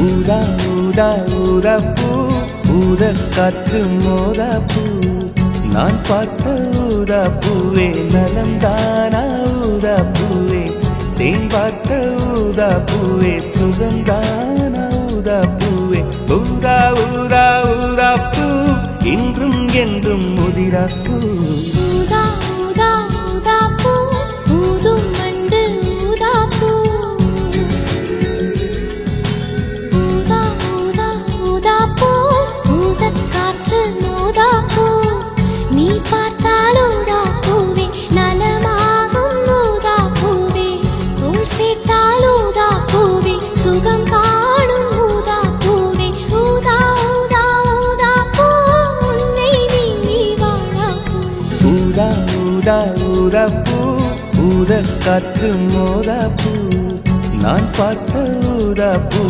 ஊதா ஊதா ஊதா பூ ஊத காற்று மோதா பூ நான் பார்த்த ஊதா பூவே நலந்தானா ஊதா பூவே தேன் பார்த்த ஊதா பூவே சுகந்தானா ஊதா பூவே ஊதா ஊதா ஊதா பூ இன்றும் என்றும் முதிரா பூ ஊதா ஊதா ஊதா பூ ஊதும் மண்டு ஊதா பூ ஊதா ஊதா ஊதா பூ ஊதக் காற்று மோதா பூ நீ பார்த்தால் ஊதா பூவே நலமாகும் ஊதா பூவே உள் சேர்த்தால் ஊதா பூவே சுகம் காணும் ஊதா பூவே ஊதா ஊதா ஊதா பூ உன்னை நீங்கி வாழா பூ ஊதா ஊதா ஊதா பூ ஊத காற்று மோதா பூ நான் பார்த்த ஊதா பூ